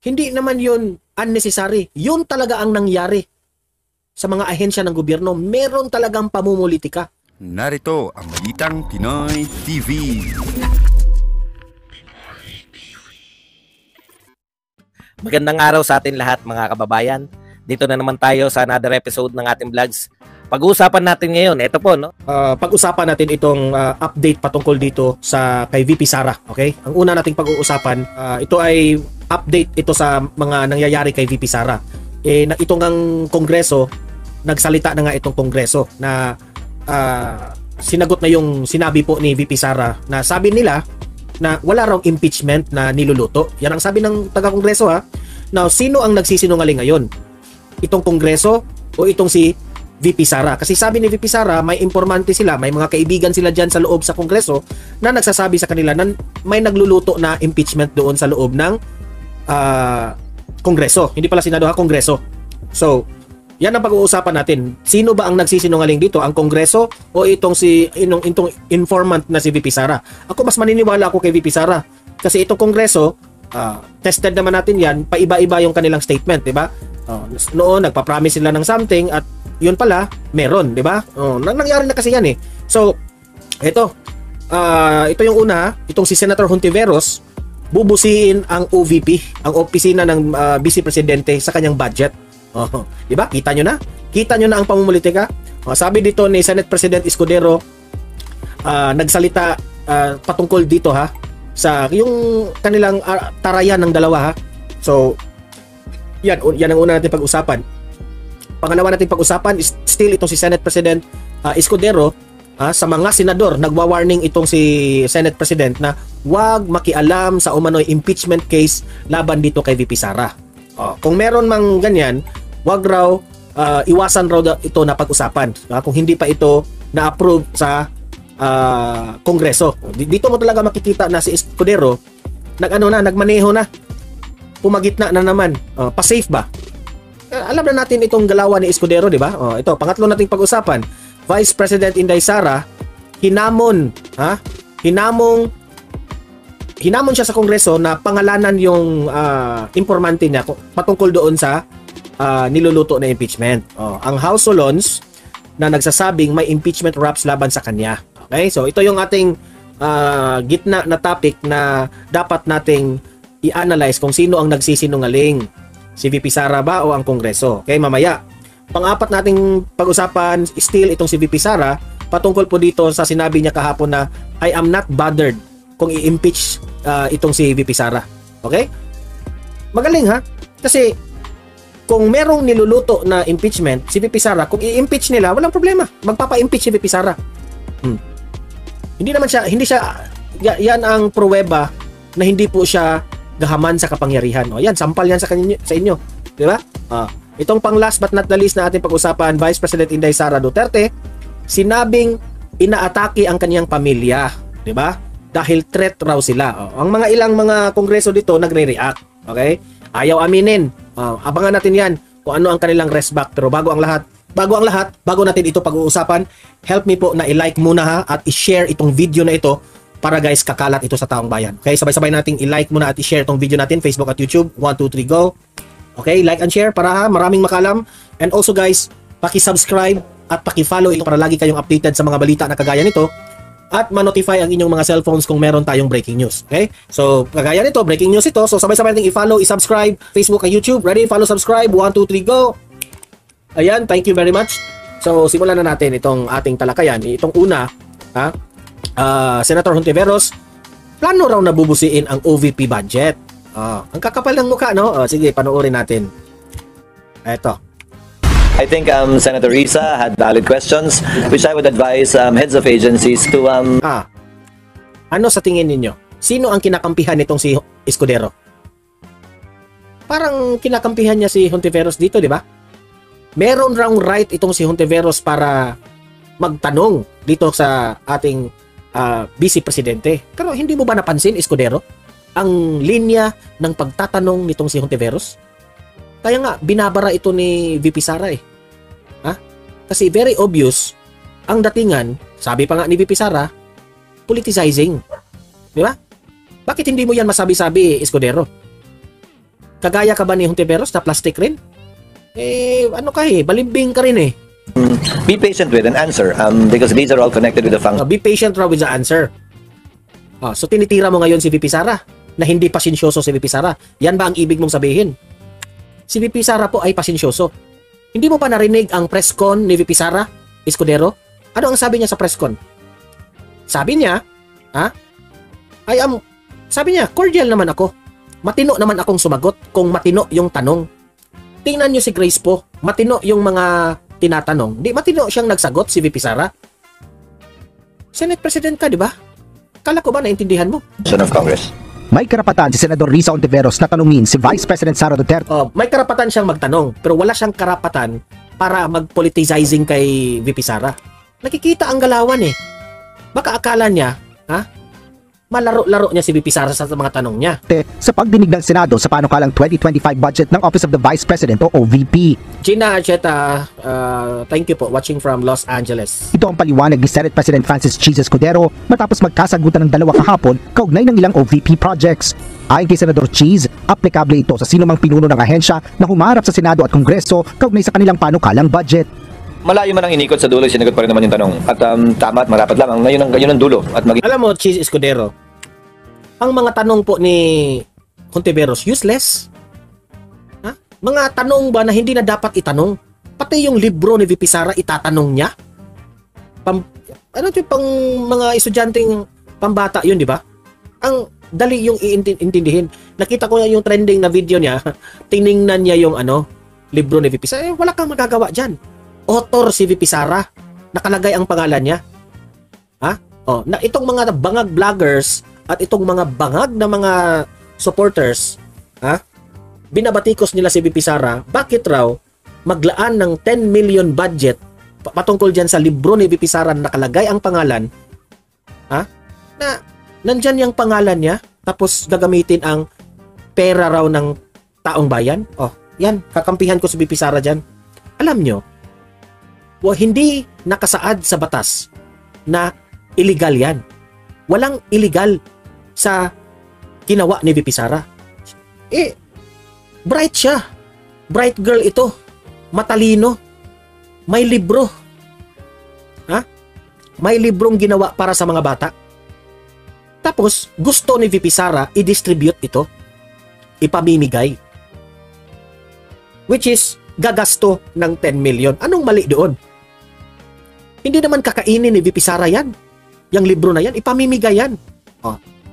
Hindi naman yun unnecessary. Yun talaga ang nangyari sa mga ahensya ng gobyerno. Meron talagang pamumulitika. Narito ang Balitang Pinoy TV. Magandang araw sa atin lahat mga kababayan. Dito na naman tayo sa another episode ng ating vlogs. Pag-uusapan natin ngayon, ito po, no? Pag-usapan natin itong update patungkol dito sa kay VP Sara, okay? Ang una nating pag-uusapan, ito ay update ito sa mga nangyayari kay VP Sara. Itong ang Kongreso, nagsalita na nga itong Kongreso na sinagot na yung sinabi po ni VP Sara na sabi nila na wala raw impeachment na niluluto. Yan ang sabi ng taga-Kongreso ha. Now, sino ang nagsisinungaling ngayon? Itong Kongreso o itong si VP Sara? Kasi sabi ni VP Sara, may informante sila, may mga kaibigan sila dyan sa loob sa Kongreso na nagsasabi sa kanila na may nagluluto na impeachment doon sa loob ng Kongreso. Hindi pala Senado ha, Kongreso. So, yan ang pag-uusapan natin. Sino ba ang nagsisinungaling dito? Ang Kongreso o itong informant na si VP Sara? Ako mas maniniwala ako kay VP Sara. Kasi itong Kongreso, tested naman natin yan, paiba-iba yung kanilang statement, di ba? Noon, nagpa-promise sila ng something at yun pala, meron, di ba? Nangyari na kasi yan eh. So, ito yung una, itong si Senator Hontiveros, bubusiin ang OVP, ang opisina ng Vice Presidente sa kanyang budget. Di ba? Kita nyo na? Kita nyo na ang pamumulitika? Sabi dito ni Senate President Escudero, nagsalita patungkol dito ha, sa yung kanilang tarayan ng dalawa ha. So, yan ang una natin pag-usapan. Pangalawa natin pag-usapan is still itong si Senate President Escudero sa mga senador. Nagwa-warning itong si Senate President na huwag makialam sa umano'y impeachment case laban dito kay VP Sara. Kung meron mang ganyan, wag raw iwasan raw ito na pag-usapan kung hindi pa ito na-approve sa Kongreso. Dito mo talaga makikita na si Escudero nagmaneho na, pumagitna na naman. Pa-safe ba? Alam na natin itong galawan ni Escudero, di ba? Ito, pangatlo nating pag-usapan. Vice President Inday Sara hinamon siya sa Kongreso na pangalanan yung informante niya patungkol doon sa niluluto na impeachment. Ang House Solons na nagsasabing may impeachment raps laban sa kanya. Okay? So ito yung ating gitna na topic na dapat nating i-analyze kung sino ang nagsisinungaling. Si VP Sara ba o ang Kongreso? Okay, mamaya. Pang-apat nating pag-usapan still itong si VP Sara patungkol po dito sa sinabi niya kahapon na I am not bothered kung i-impeach itong si VP Sara. Okay? Magaling ha? Kasi kung merong niluluto na impeachment si VP Sara, kung i-impeach nila, walang problema. Magpapa-impeach si VP Sara. Yan ang pruweba na hindi po siya gahaman sa kapangyarihan. Yan, sampal yan sa inyo. Di ba? Itong pang last but not the least na ating pag-usapan, Vice President Inday Sara Duterte, sinabing inaatake ang kanyang pamilya. Di ba? Dahil threat raw sila. Ang mga ilang mga kongreso dito nagre-react. Okay? Ayaw aminin. Abangan natin yan kung ano ang kanilang resback. Pero bago natin ito pag-uusapan, help me po na i-like muna ha at i-share itong video na ito para guys kakalat ito sa taong bayan. Okay? Sabay-sabay nating i-like muna at i-share itong video natin, Facebook at YouTube. 1, 2, 3, go! Okay? Like and share para maraming makalam. And also guys, paki-subscribe at paki-follow ito para lagi kayong updated sa mga balita na kagaya nito. At ma-notify ang inyong mga cellphones kung meron tayong breaking news. Okay? So, kagaya nito, breaking news ito. So, sabay-sabay natin i-follow, i-subscribe, Facebook at YouTube. Ready? Follow, subscribe. 1, 2, 3, go! Ayan, thank you very much. So, simulan na natin itong ating talakayan. Itong una, Senator Hontiveros, plano raw na bubusiin ang OVP budget. Ang kakapal ng mukha, no? Sige, panoorin natin. Eto. I think Senator Risa had valid questions, which I would advise heads of agencies to... Ano sa tingin ninyo? Sino ang kinakampihan nitong si Escudero? Parang kinakampihan niya si Hontiveros dito, di ba? Meron raw right itong si Hontiveros para magtanong dito sa ating Vice Presidente. Pero hindi mo ba napansin, Escudero, ang linya ng pagtatanong nitong si Hontiveros? Kaya nga, binabara ito ni VP Sara eh. Kasi very obvious, ang datingan, sabi pa nga ni VP Sara, politicizing. Di ba? Bakit hindi mo yan masabi-sabi, Escudero? Kagaya ka ba ni Hontiveros na plastic rin? Ano ka balimbing ka rin Be patient with an answer because these are all connected with the function. Be patient raw with the answer. So tinitira mo ngayon si VP Sara na hindi pasensyoso si VP Sara. Yan ba ang ibig mong sabihin? Si VP Sara po ay pasensyoso. Hindi mo pa narinig ang press con ni VP Sara Escudero? Ano ang sabi niya sa press con? Sabi niya, sabi niya, cordial naman ako. Matino naman akong sumagot kung matino yung tanong. Tingnan niyo si Grace po, matino yung mga tinatanong. Di matino siyang nagsagot si VP Sara. Senate President ka, di ba? Kala ko ba naintindihan mo? Of Congress. May karapatan si Senador Risa Hontiveros na tanungin si Vice President Sara Duterte. May karapatan siyang magtanong, pero wala siyang karapatan para mag-politicizing kay VP Sara. Nakikita ang galawan Baka akala niya, malaro-laro niya si VP Sara sa mga tanong niya. Sa pagdinig ng Senado sa panukalang 2025 budget ng Office of the Vice President o OVP. Gina Acheta, thank you po, watching from Los Angeles. Ito ang paliwanag ni Senate President Francis Cheese Escudero matapos magkasagutan ng dalawa kahapon kaugnay ng ilang OVP projects. Ayon kay Senador Cheese, aplikable ito sa sinumang pinuno ng ahensya na humarap sa Senado at Kongreso kaugnay sa kanilang panukalang budget. Malayo man ang inikot sa dulo, sinagot pa rin naman yung tanong. At tama at marapat lamang, ngayon ang dulo. At alam mo, Cheese Escudero, ang mga tanong po ni Hontiveros, useless. Mga tanong ba na hindi na dapat itanong? Pati yung libro ni VP Sara, itatanong niya? Ano ito pang mga estudyanteng pambata yun, di ba? Ang dali yung iintindihin. Nakita ko yung trending na video niya, tiningnan niya yung libro ni VP Sara. Wala kang magagawa dyan. Author si VP Sara, nakalagay ang pangalan niya. Na itong mga bangag vloggers at itong mga bangag na mga supporters, binabatikos nila si VP Sara, bakit raw maglaan ng 10 million budget patungkol dyan sa libro ni VP Sara na nakalagay ang pangalan, na nandyan yung pangalan niya, tapos gagamitin ang pera raw ng taong bayan. Yan, kakampihan ko si VP Sara dyan. Alam nyo, hindi nakasaad sa batas na illegal yan. Walang illegal sa ginawa ni VP Sara. Bright siya. Bright girl ito. Matalino. May libro. May librong ginawa para sa mga bata. Tapos, gusto ni VP Sara i-distribute ito. Ipamimigay. Which is, gagasto ng 10 million. Anong mali doon? Hindi naman kakainin ni VP Sara yan. Yung libro na yan, ipamimigay yan.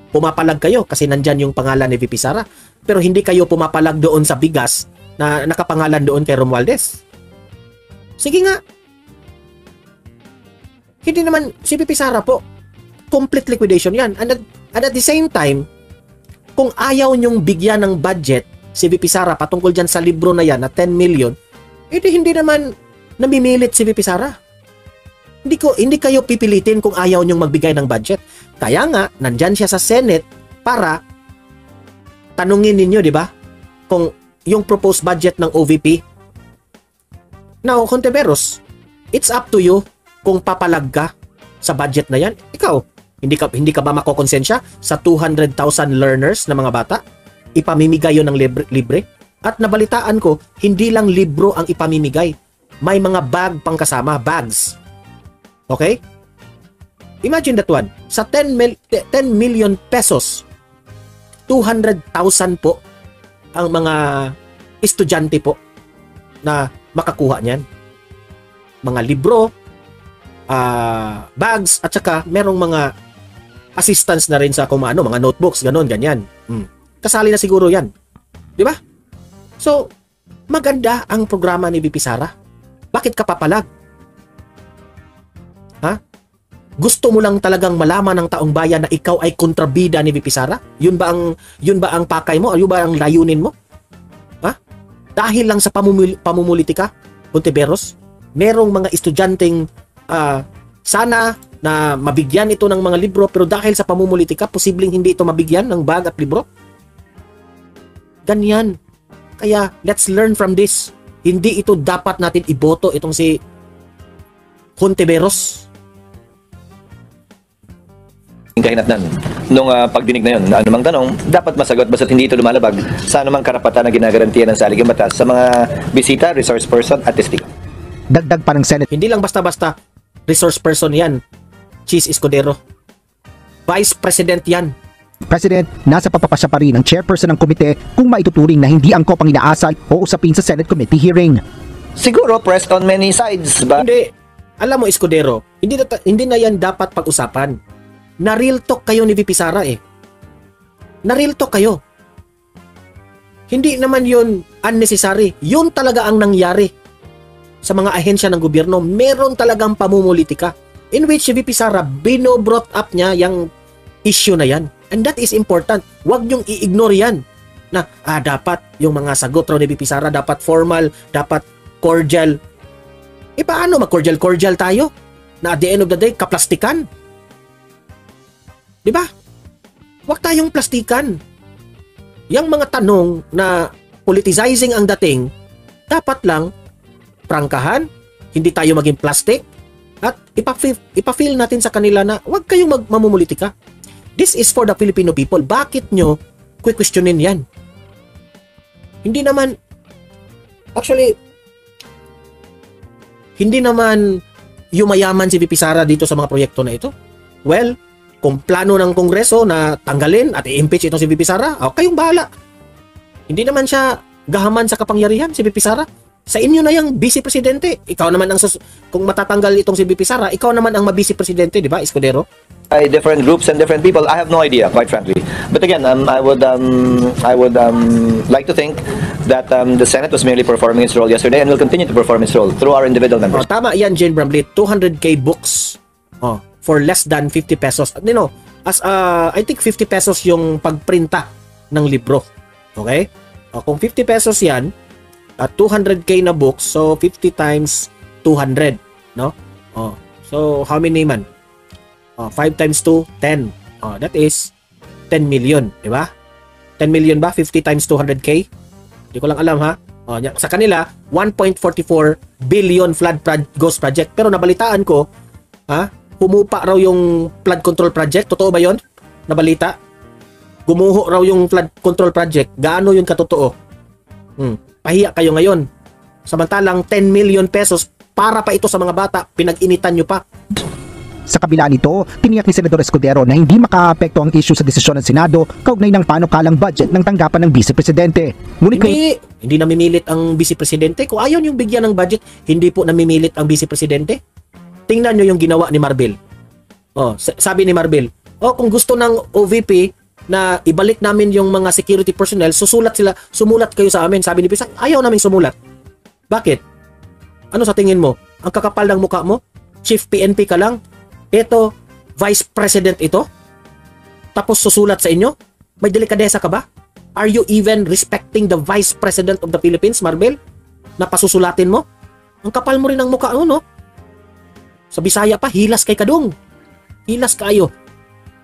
Pumapalag kayo kasi nandyan yung pangalan ni VP Sara. Pero hindi kayo pumapalag doon sa bigas na nakapangalan doon kay Romualdez. Sige nga. Hindi naman si VP Sara po. Complete liquidation yan. And at the same time, kung ayaw nyong bigyan ng budget si VP Sara patungkol dyan sa libro na yan na 10 million, hindi naman namimilit si VP Sara. Hindi kayo pipilitin kung ayaw nyong magbigay ng budget. Kaya nga, nandyan siya sa Senate para tanungin ninyo, di ba? Kung yung proposed budget ng OVP. Now, Hontiveros, it's up to you kung papalag ka sa budget na yan. Ikaw, hindi ka ba makokonsensya sa 200,000 learners na mga bata? Ipamimigay yun ng libre. At nabalitaan ko, hindi lang libro ang ipamimigay. May mga bag pang kasama, bags. Okay? Imagine that one. Sa 10 million pesos, 200,000 po ang mga estudyante po na makakuha niyan. Mga libro, bags, at saka merong mga assistance na rin sa mga notebooks, ganyan. Kasali na siguro yan. Di ba? So, maganda ang programa ni VP Sara. Bakit ka papalag? Gusto mo lang talagang malaman ng taong bayan na ikaw ay kontrabida ni VP Sara? Yun ba ang pakay mo? Yun ba ang layunin mo? Dahil lang sa pamumulitika, Hontiveros, merong mga estudyanteng sana na mabigyan ito ng mga libro, pero dahil sa pamumulitika, posibleng hindi ito mabigyan ng bag at libro. Ganyan. Kaya, let's learn from this. Hindi ito dapat natin iboto itong si Hontiveros. kahinatnan. nung pagdinig na yun, na anumang tanong, dapat masagot basta't hindi ito lumalabag sa anumang karapatan na ginagarantiya ng saligang batas sa mga bisita, resource person at testigo. Dagdag pa ng Senate Hindi lang basta-basta resource person yan. Cheese Escudero. Vice President yan. President, nasa papapasya pa rin ang chairperson ng komite kung maituturing na hindi angkop ang inaasan o usapin sa Senate committee hearing. Siguro pressed on many sides ba? Hindi. Alam mo, Escudero, hindi na yan dapat pag-usapan. Na-real talk kayo ni VP Sara eh. Na-real talk kayo. Hindi naman yun unnecessary. Yun talaga ang nangyari sa mga ahensya ng gobyerno. Meron talagang pamumulitika in which si VP Sara bino-brought up niya yung issue na yan. And that is important. Huwag niyong i-ignore yan. Na dapat yung mga sagot raw ni VP Sara dapat formal, dapat cordial. Paano mag-cordial tayo? Na at the end of the day, kaplastikan. Diba? Huwag tayong plastikan. Yang mga tanong na politicizing ang dating, dapat lang prangkahan, hindi tayo maging plastic, at ipa-feel natin sa kanila na huwag kayong mamumulitika. This is for the Filipino people. Bakit nyo questionin yan? Hindi naman, actually, hindi naman yumayaman si VP Sara dito sa mga proyekto na ito. Well, kung plano ng Kongreso na tanggalin at i-impeach itong si VP Sara, kayong bahala. Hindi naman siya gahaman sa kapangyarihan si VP Sara. Sa inyo na yung vice presidente. Ikaw naman ang kung matatanggal itong si VP Sara, ikaw naman ang ma-vice presidente, di ba, Escudero? By different groups and different people, I have no idea, quite frankly. But again, I would like to think that the Senate was merely performing its role yesterday and will continue to perform its role through our individual members. Tama yan, Jane Bramlett. 200k books. For less than 50 pesos. You know, I think 50 pesos yung pagprinta ng libro. Okay? Kung 50 pesos yan, 200k na books, so 50 times 200, no? So how many man? 5 times 2, 10. That is 10 million, di ba? 10 million ba? 50 times 200k? Hindi ko lang alam, ha? Sa kanila, 1.44 billion flood ghost project. Pero nabalitaan ko, humupa raw yung flood control project. Totoo ba yon? Nabalita? Gumuho raw yung flood control project. Gaano yun katotoo? Pahiya kayo ngayon. Samantalang 10 million pesos para pa ito sa mga bata, pinag-initan nyo pa. Sa kabila nito, tiniyak ni Senador Escudero na hindi makaapekto ang issue sa desisyon ng Senado kaugnay ng panukalang budget ng tanggapan ng Vice Presidente. Ngunit hindi namimilit ang Vice Presidente. Kung ayaw niyong bigyan ng budget, hindi po namimilit ang Vice Presidente. Tingnan nyo yung ginawa ni Marbil. Sabi ni Marbil, kung gusto ng OVP na ibalik namin yung mga security personnel, sumulat kayo sa amin. Sabi ni Pisa, ayaw namin sumulat. Bakit? Ano sa tingin mo? Ang kakapal ng mukha mo? Chief PNP ka lang? Ito, Vice President ito? Tapos susulat sa inyo? May delikadesa ka ba? Are you even respecting the Vice President of the Philippines, Marbil? Na pasusulatin mo? Ang kapal mo rin ng mukha mo, no? Sa Bisaya pa, hilas kay Kadong. Hilas kayo.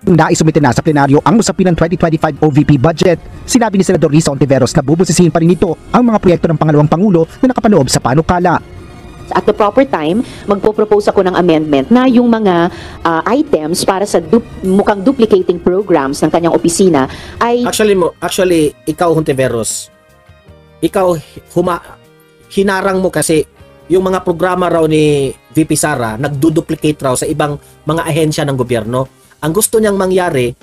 Naisumite na sa plenaryo ang usapin ng 2025 OVP budget. Sinabi ni Senador Risa Ontiveros na bubusisihin pa rin ito ang mga proyekto ng pangalawang Pangulo na nakapaloob sa panukala. At the proper time, magpo-propose ako ng amendment na yung mga items para sa mukhang duplicating programs ng kanyang opisina ay... Actually, ikaw, Hontiveros, ikaw, hinarang mo kasi yung mga programa raw ni VP Sara, nagduduplicate raw sa ibang mga ahensya ng gobyerno. Ang gusto niyang mangyari,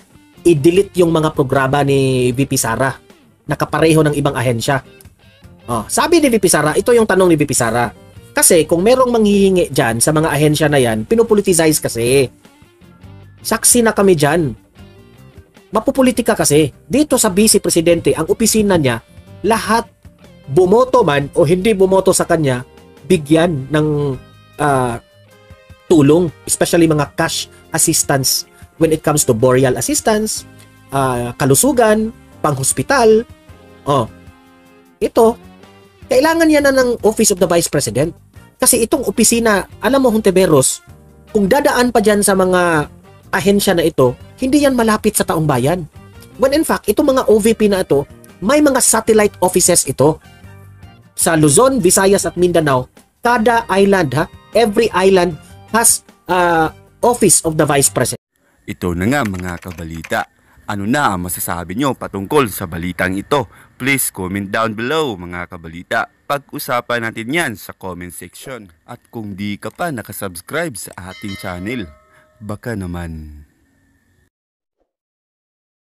i-delete yung mga programa ni VP Sara, nakapareho ng ibang ahensya. Sabi ni VP Sara, ito yung tanong ni VP Sara. Kasi kung merong manghihingi dyan sa mga ahensya na yan, pinupolitize kasi. Saksi na kami dyan. Mapupolitika kasi. Dito sa Vice Presidente, ang opisina niya, lahat bumoto man o hindi bumoto sa kanya, bigyan ng tulong, especially mga cash assistance when it comes to burial assistance, kalusugan, panghospital. Ito, kailangan yan na ng Office of the Vice President. Kasi itong opisina, alam mo, Hontiveros, kung dadaan pa dyan sa mga ahensya na ito, hindi yan malapit sa taong bayan. When in fact, itong mga OVP na ito, may mga satellite offices ito. Sa Luzon, Visayas at Mindanao, kada island, every island has Office of the Vice President. Ito na nga mga kabalita. Ano na ang masasabi nyo patungkol sa balitang ito? Please comment down below mga kabalita. Pag-usapan natin yan sa comment section. At kung di ka pa nakasubscribe sa ating channel, baka naman